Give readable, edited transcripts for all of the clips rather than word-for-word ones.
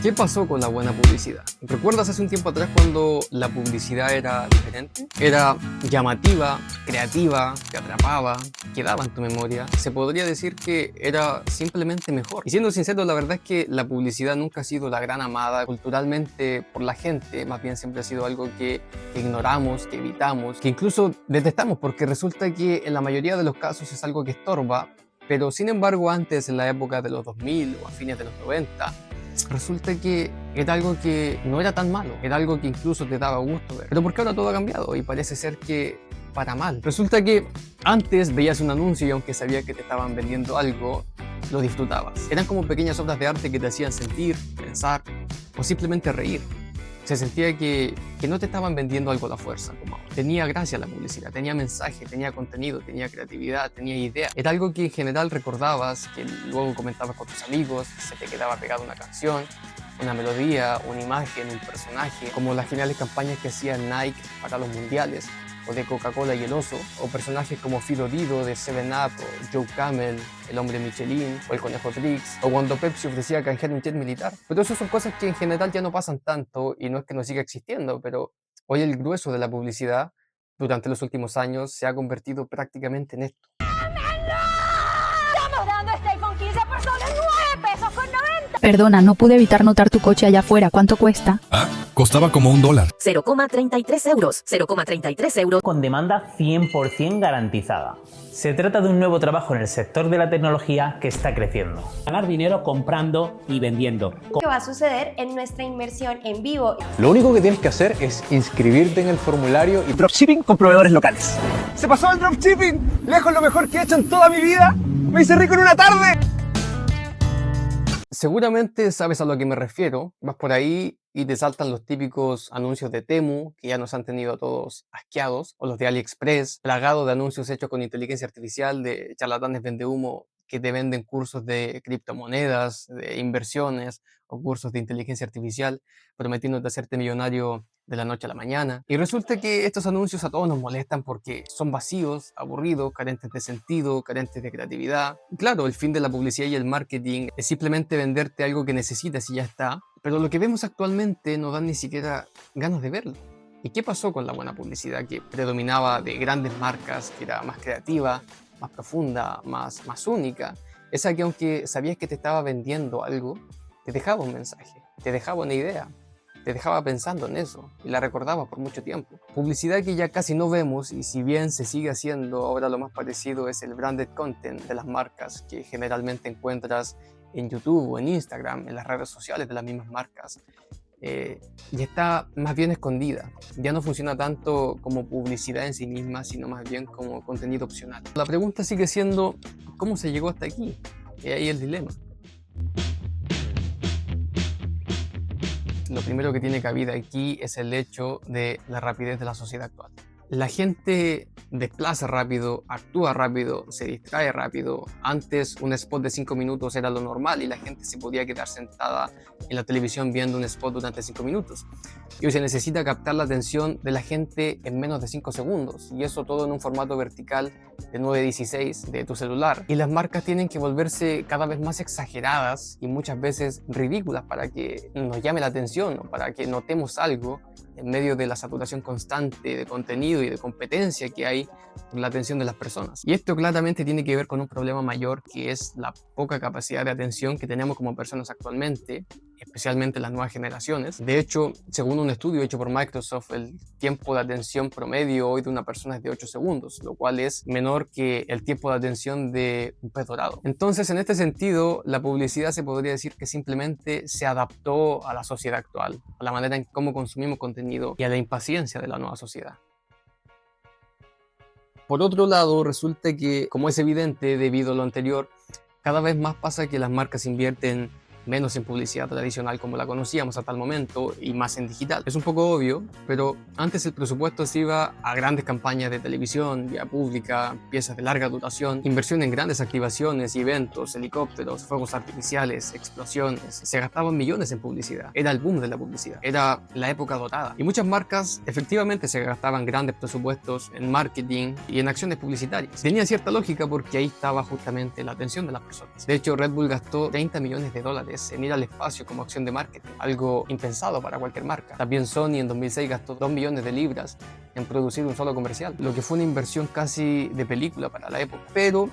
¿Qué pasó con la buena publicidad? ¿Recuerdas hace un tiempo atrás cuando la publicidad era diferente? Era llamativa, creativa, te atrapaba, quedaba en tu memoria. Se podría decir que era simplemente mejor. Y siendo sincero, la verdad es que la publicidad nunca ha sido la gran amada culturalmente por la gente. Más bien siempre ha sido algo que ignoramos, que evitamos, que incluso detestamos, porque resulta que en la mayoría de los casos es algo que estorba. Pero sin embargo, antes, en la época de los 2000 o a fines de los 90, resulta que era algo que no era tan malo, era algo que incluso te daba gusto ver. Pero ¿por qué ahora todo ha cambiado? Y parece ser que para mal. Resulta que antes veías un anuncio y aunque sabías que te estaban vendiendo algo, lo disfrutabas. Eran como pequeñas obras de arte que te hacían sentir, pensar o simplemente reír. Se sentía que no te estaban vendiendo algo a la fuerza, como ahora. Tenía gracia la publicidad, tenía mensaje, tenía contenido, tenía creatividad, tenía idea. Era algo que en general recordabas, que luego comentabas con tus amigos, se te quedaba pegada una canción, una melodía, una imagen, un personaje, como las geniales campañas que hacía Nike para los mundiales, o de Coca-Cola y el oso, o personajes como Fido Dido de 7up, o Joe Camel, el hombre Michelin, o el conejo Trix, o cuando Pepsi ofrecía canjear un jet militar. Pero eso son cosas que en general ya no pasan tanto, y no es que no siga existiendo, pero hoy el grueso de la publicidad, durante los últimos años, se ha convertido prácticamente en esto. Estamos dando este iPhone 15 por solo 9 pesos con 90. Perdona, no pude evitar notar tu coche allá afuera. ¿Cuánto cuesta? Ah, costaba como $1. 0,33 euros. 0,33 euros. Con demanda 100% garantizada. Se trata de un nuevo trabajo en el sector de la tecnología que está creciendo. Ganar dinero comprando y vendiendo. ¿Qué va a suceder en nuestra inmersión en vivo? Lo único que tienes que hacer es inscribirte en el formulario y dropshipping con proveedores locales. ¡Se pasó el dropshipping! ¡Lejos lo mejor que he hecho en toda mi vida! ¡Me hice rico en una tarde! Seguramente sabes a lo que me refiero. Vas por ahí y te saltan los típicos anuncios de Temu, que ya nos han tenido a todos asqueados, o los de AliExpress, plagado de anuncios hechos con inteligencia artificial, de charlatanes vendehumo que te venden cursos de criptomonedas, de inversiones o cursos de inteligencia artificial, prometiéndote hacerte millonario de la noche a la mañana. Y resulta que estos anuncios a todos nos molestan porque son vacíos, aburridos, carentes de sentido, carentes de creatividad. Y claro, el fin de la publicidad y el marketing es simplemente venderte algo que necesitas y ya está. Pero lo que vemos actualmente no dan ni siquiera ganas de verlo. ¿Y qué pasó con la buena publicidad que predominaba de grandes marcas, que era más creativa, más profunda, más única? Esa que aunque sabías que te estaba vendiendo algo, te dejaba un mensaje, te dejaba una idea, te dejaba pensando en eso y la recordabas por mucho tiempo. Publicidad que ya casi no vemos y si bien se sigue haciendo, ahora lo más parecido es el branded content de las marcas que generalmente encuentras en YouTube o en Instagram, en las redes sociales de las mismas marcas. Y está más bien escondida. Ya no funciona tanto como publicidad en sí misma, sino más bien como contenido opcional. La pregunta sigue siendo, ¿cómo se llegó hasta aquí? Y ahí el dilema. Lo primero que tiene cabida aquí es el hecho de la rapidez de la sociedad actual. La gente desplaza rápido, actúa rápido, se distrae rápido. Antes un spot de 5 minutos era lo normal y la gente se podía quedar sentada en la televisión viendo un spot durante 5 minutos. Y hoy se necesita captar la atención de la gente en menos de 5 segundos. Y eso todo en un formato vertical de 9:16 de tu celular. Y las marcas tienen que volverse cada vez más exageradas y muchas veces ridículas para que nos llame la atención o para que notemos algo en medio de la saturación constante de contenido y de competencia que hay por la atención de las personas. Y esto claramente tiene que ver con un problema mayor, que es la poca capacidad de atención que tenemos como personas actualmente, especialmente las nuevas generaciones. De hecho, según un estudio hecho por Microsoft, el tiempo de atención promedio hoy de una persona es de 8 segundos, lo cual es menor que el tiempo de atención de un pez dorado. Entonces, en este sentido, la publicidad se podría decir que simplemente se adaptó a la sociedad actual, a la manera en cómo consumimos contenido y a la impaciencia de la nueva sociedad. Por otro lado, resulta que, como es evidente debido a lo anterior, cada vez más pasa que las marcas invierten menos en publicidad tradicional como la conocíamos hasta el momento y más en digital. Es un poco obvio, pero antes el presupuesto se iba a grandes campañas de televisión, vía pública, piezas de larga duración, inversión en grandes activaciones y eventos, helicópteros, fuegos artificiales, explosiones. Se gastaban millones en publicidad. Era el boom de la publicidad. Era la época dorada. Y muchas marcas efectivamente se gastaban grandes presupuestos en marketing y en acciones publicitarias. Tenía cierta lógica porque ahí estaba justamente la atención de las personas. De hecho, Red Bull gastó $30 millones dólares en ir al espacio como acción de marketing, algo impensado para cualquier marca. También Sony en 2006 gastó 2 millones de libras en producir un solo comercial, lo que fue una inversión casi de película para la época. Pero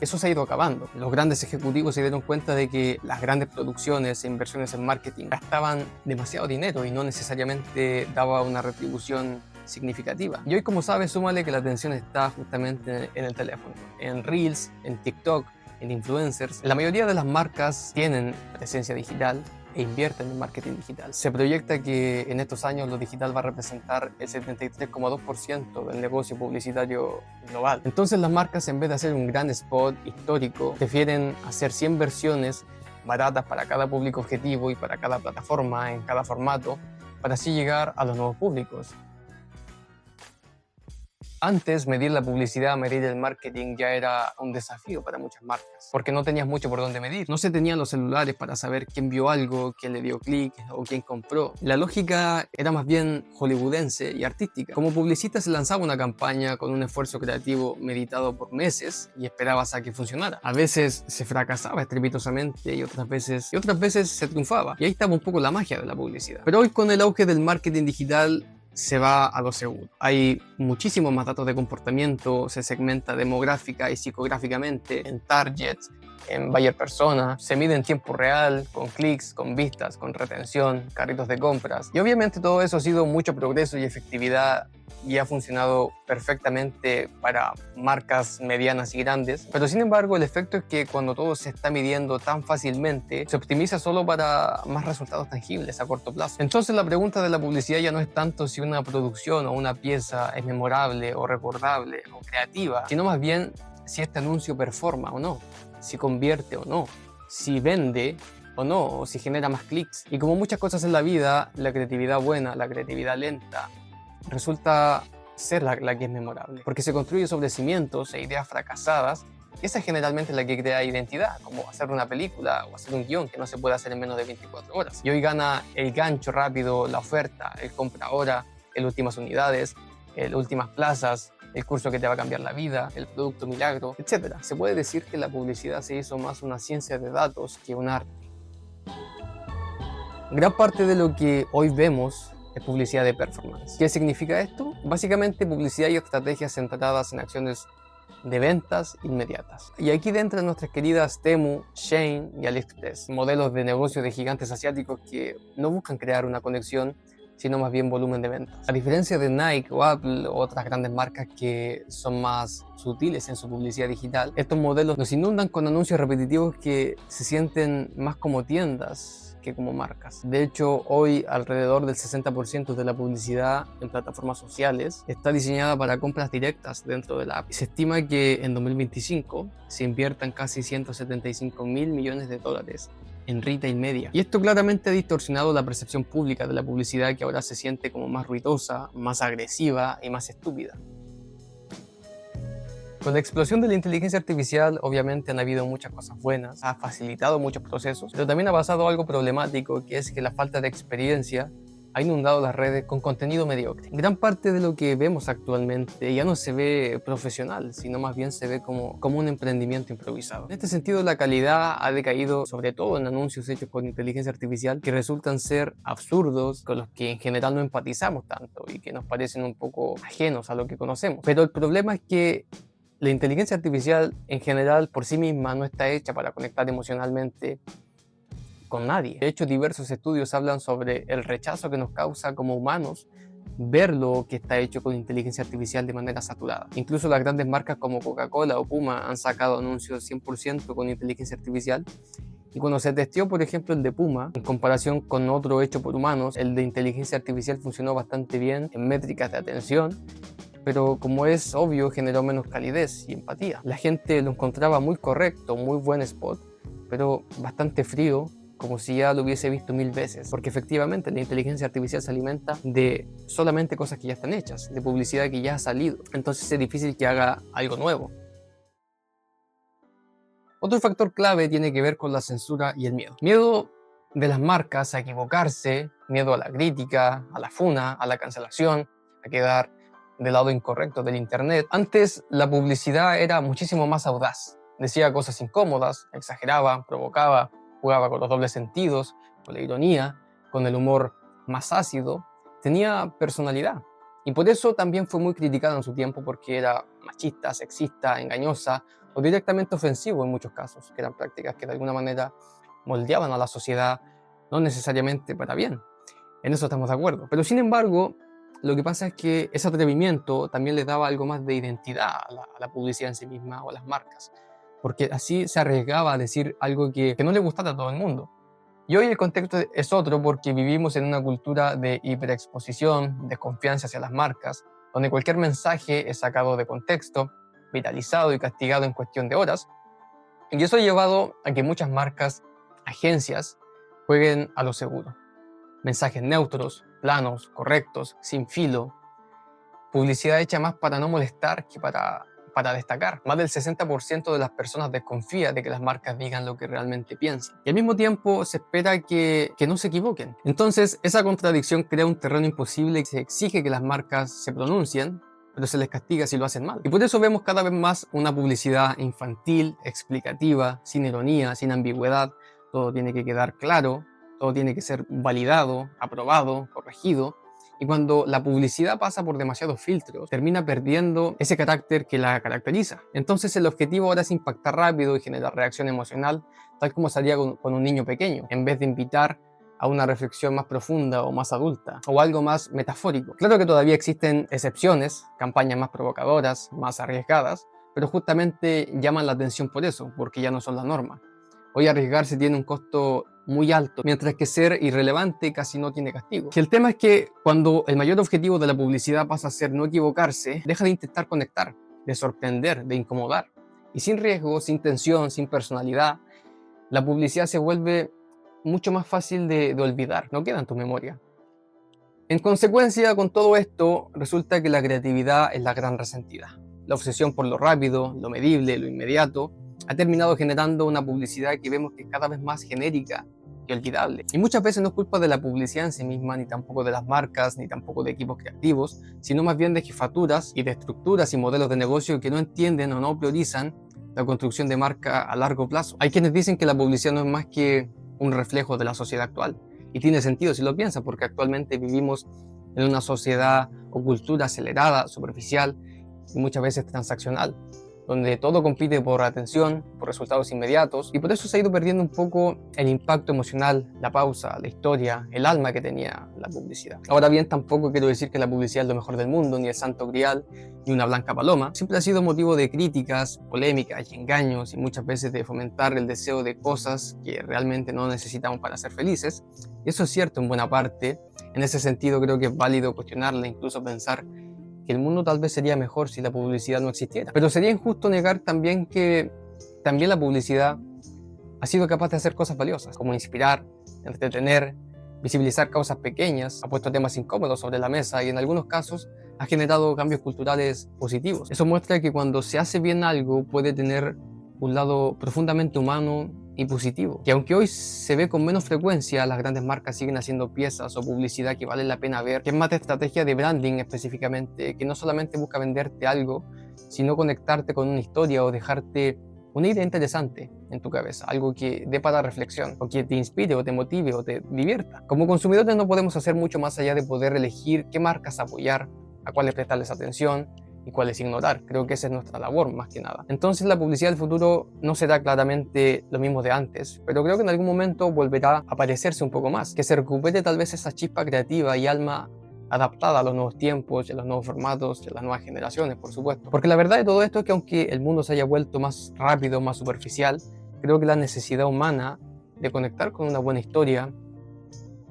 eso se ha ido acabando. Los grandes ejecutivos se dieron cuenta de que las grandes producciones e inversiones en marketing gastaban demasiado dinero y no necesariamente daba una retribución significativa. Y hoy, como sabes, súmale que la atención está justamente en el teléfono, en Reels, en TikTok, en influencers. La mayoría de las marcas tienen presencia digital e invierten en marketing digital. Se proyecta que en estos años lo digital va a representar el 73,2% del negocio publicitario global. Entonces las marcas, en vez de hacer un gran spot histórico, prefieren hacer 100 versiones baratas para cada público objetivo y para cada plataforma, en cada formato, para así llegar a los nuevos públicos. Antes, medir la publicidad, medir el marketing ya era un desafío para muchas marcas, porque no tenías mucho por dónde medir. No se tenían los celulares para saber quién vio algo, quién le dio clic o quién compró. La lógica era más bien hollywoodense y artística. Como publicista se lanzaba una campaña con un esfuerzo creativo meditado por meses y esperabas a que funcionara. A veces se fracasaba estrepitosamente y otras veces se triunfaba. Y ahí estaba un poco la magia de la publicidad. Pero hoy, con el auge del marketing digital, se va a lo seguro. Hay muchísimos más datos de comportamiento, se segmenta demográfica y psicográficamente en targets, en buyer persona, se mide en tiempo real, con clics, con vistas, con retención, carritos de compras. Y obviamente todo eso ha sido mucho progreso y efectividad y ha funcionado perfectamente para marcas medianas y grandes. Pero sin embargo, el efecto es que cuando todo se está midiendo tan fácilmente, se optimiza solo para más resultados tangibles a corto plazo. Entonces la pregunta de la publicidad ya no es tanto si una producción o una pieza es memorable o recordable o creativa, sino más bien si este anuncio performa o no, si convierte o no, si vende o no, o si genera más clics. Y como muchas cosas en la vida, la creatividad buena, la creatividad lenta, resulta ser la que es memorable, porque se construye sobre cimientos e ideas fracasadas. Esa es generalmente la que crea identidad, como hacer una película o hacer un guión que no se puede hacer en menos de 24 horas. Y hoy gana el gancho rápido, la oferta, el compra ahora, el últimas unidades, el últimas plazas, el curso que te va a cambiar la vida, el producto milagro, etc. Se puede decir que la publicidad se hizo más una ciencia de datos que un arte. Gran parte de lo que hoy vemos es publicidad de performance. ¿Qué significa esto? Básicamente publicidad y estrategias centradas en acciones de ventas inmediatas. Y aquí entran nuestras queridas Temu, Shein y AliExpress, modelos de negocio de gigantes asiáticos que no buscan crear una conexión, sino más bien volumen de ventas. A diferencia de Nike o Apple o otras grandes marcas que son más sutiles en su publicidad digital, estos modelos nos inundan con anuncios repetitivos que se sienten más como tiendas que como marcas. De hecho, hoy alrededor del 60% de la publicidad en plataformas sociales está diseñada para compras directas dentro de la app. Se estima que en 2025 se inviertan casi 175.000 millones de dólares en retail media. Y esto claramente ha distorsionado la percepción pública de la publicidad, que ahora se siente como más ruidosa, más agresiva y más estúpida. Con la explosión de la inteligencia artificial, obviamente han habido muchas cosas buenas, ha facilitado muchos procesos, pero también ha pasado algo problemático, que es que la falta de experiencia ha inundado las redes con contenido mediocre. Gran parte de lo que vemos actualmente ya no se ve profesional, sino más bien se ve como un emprendimiento improvisado. En este sentido, la calidad ha decaído, sobre todo en anuncios hechos con inteligencia artificial, que resultan ser absurdos, con los que en general no empatizamos tanto y que nos parecen un poco ajenos a lo que conocemos. Pero el problema es que la inteligencia artificial en general por sí misma no está hecha para conectar emocionalmente con nadie. De hecho, diversos estudios hablan sobre el rechazo que nos causa como humanos ver lo que está hecho con inteligencia artificial de manera saturada. Incluso las grandes marcas como Coca-Cola o Puma han sacado anuncios 100% con inteligencia artificial. Y cuando se testeó, por ejemplo, el de Puma, en comparación con otro hecho por humanos, el de inteligencia artificial funcionó bastante bien en métricas de atención, pero como es obvio, generó menos calidez y empatía. La gente lo encontraba muy correcto, muy buen spot, pero bastante frío, como si ya lo hubiese visto 1000 veces, porque efectivamente la inteligencia artificial se alimenta de solamente cosas que ya están hechas, de publicidad que ya ha salido, entonces es difícil que haga algo nuevo. Otro factor clave tiene que ver con la censura y el miedo. Miedo de las marcas a equivocarse, miedo a la crítica, a la funa, a la cancelación, a quedar del lado incorrecto del internet. Antes la publicidad era muchísimo más audaz, decía cosas incómodas, exageraba, provocaba, jugaba con los dobles sentidos, con la ironía, con el humor más ácido, tenía personalidad. Y por eso también fue muy criticada en su tiempo, porque era machista, sexista, engañosa o directamente ofensivo en muchos casos, que eran prácticas que de alguna manera moldeaban a la sociedad, no necesariamente para bien. En eso estamos de acuerdo. Pero sin embargo, lo que pasa es que ese atrevimiento también le daba algo más de identidad a la publicidad en sí misma o a las marcas, porque así se arriesgaba a decir algo que no le gustara a todo el mundo. Y hoy el contexto es otro, porque vivimos en una cultura de hiperexposición, desconfianza hacia las marcas, donde cualquier mensaje es sacado de contexto, viralizado y castigado en cuestión de horas. Y eso ha llevado a que muchas marcas, agencias, jueguen a lo seguro. Mensajes neutros, planos, correctos, sin filo. Publicidad hecha más para no molestar que para destacar. Más del 60% de las personas desconfía de que las marcas digan lo que realmente piensan. Y al mismo tiempo se espera que no se equivoquen. Entonces, esa contradicción crea un terreno imposible y se exige que las marcas se pronuncien, pero se les castiga si lo hacen mal. Y por eso vemos cada vez más una publicidad infantil, explicativa, sin ironía, sin ambigüedad. Todo tiene que quedar claro, todo tiene que ser validado, aprobado, corregido. Y cuando la publicidad pasa por demasiados filtros, termina perdiendo ese carácter que la caracteriza. Entonces el objetivo ahora es impactar rápido y generar reacción emocional, tal como se haría con un niño pequeño, en vez de invitar a una reflexión más profunda o más adulta, o algo más metafórico. Claro que todavía existen excepciones, campañas más provocadoras, más arriesgadas, pero justamente llaman la atención por eso, porque ya no son la norma. Hoy arriesgarse tiene un costo muy alto, mientras que ser irrelevante casi no tiene castigo. Y el tema es que cuando el mayor objetivo de la publicidad pasa a ser no equivocarse, deja de intentar conectar, de sorprender, de incomodar. Y sin riesgo, sin tensión, sin personalidad, la publicidad se vuelve mucho más fácil de olvidar, no queda en tu memoria. En consecuencia, con todo esto, resulta que la creatividad es la gran resentida. La obsesión por lo rápido, lo medible, lo inmediato, ha terminado generando una publicidad que vemos que es cada vez más genérica y olvidable. Y muchas veces no es culpa de la publicidad en sí misma, ni tampoco de las marcas, ni tampoco de equipos creativos, sino más bien de jefaturas y de estructuras y modelos de negocio que no entienden o no priorizan la construcción de marca a largo plazo. Hay quienes dicen que la publicidad no es más que un reflejo de la sociedad actual. Y tiene sentido si lo piensas, porque actualmente vivimos en una sociedad o cultura acelerada, superficial y muchas veces transaccional, donde todo compite por atención, por resultados inmediatos, y por eso se ha ido perdiendo un poco el impacto emocional, la pausa, la historia, el alma que tenía la publicidad. Ahora bien, tampoco quiero decir que la publicidad es lo mejor del mundo, ni el santo grial, ni una blanca paloma. Siempre ha sido motivo de críticas, polémicas y engaños, y muchas veces de fomentar el deseo de cosas que realmente no necesitamos para ser felices. Y eso es cierto en buena parte. En ese sentido creo que es válido cuestionarla, incluso pensar que el mundo tal vez sería mejor si la publicidad no existiera. Pero sería injusto negar también que también la publicidad ha sido capaz de hacer cosas valiosas, como inspirar, entretener, visibilizar causas pequeñas, ha puesto temas incómodos sobre la mesa y en algunos casos ha generado cambios culturales positivos. Eso muestra que cuando se hace bien algo puede tener un lado profundamente humano y positivo. Que aunque hoy se ve con menos frecuencia, las grandes marcas siguen haciendo piezas o publicidad que vale la pena ver, que es más de estrategia de branding específicamente, que no solamente busca venderte algo, sino conectarte con una historia o dejarte una idea interesante en tu cabeza, algo que dé para reflexión, o que te inspire, o te motive, o te divierta. Como consumidores no podemos hacer mucho más allá de poder elegir qué marcas apoyar, a cuáles prestarles atención y cuáles ignorar. Creo que esa es nuestra labor más que nada. Entonces la publicidad del futuro no será claramente lo mismo de antes, pero creo que en algún momento volverá a parecerse un poco más, que se recupere tal vez esa chispa creativa y alma adaptada a los nuevos tiempos, a los nuevos formatos, a las nuevas generaciones, por supuesto. Porque la verdad de todo esto es que aunque el mundo se haya vuelto más rápido, más superficial, creo que la necesidad humana de conectar con una buena historia,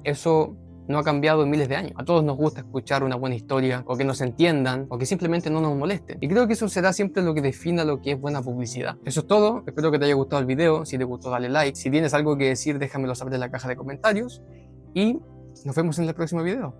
eso no ha cambiado en miles de años. A todos nos gusta escuchar una buena historia, o que nos entiendan, o que simplemente no nos molesten. Y creo que eso será siempre lo que defina lo que es buena publicidad. Eso es todo. Espero que te haya gustado el video. Si te gustó, dale like. Si tienes algo que decir, déjamelo saber en la caja de comentarios. Y nos vemos en el próximo video.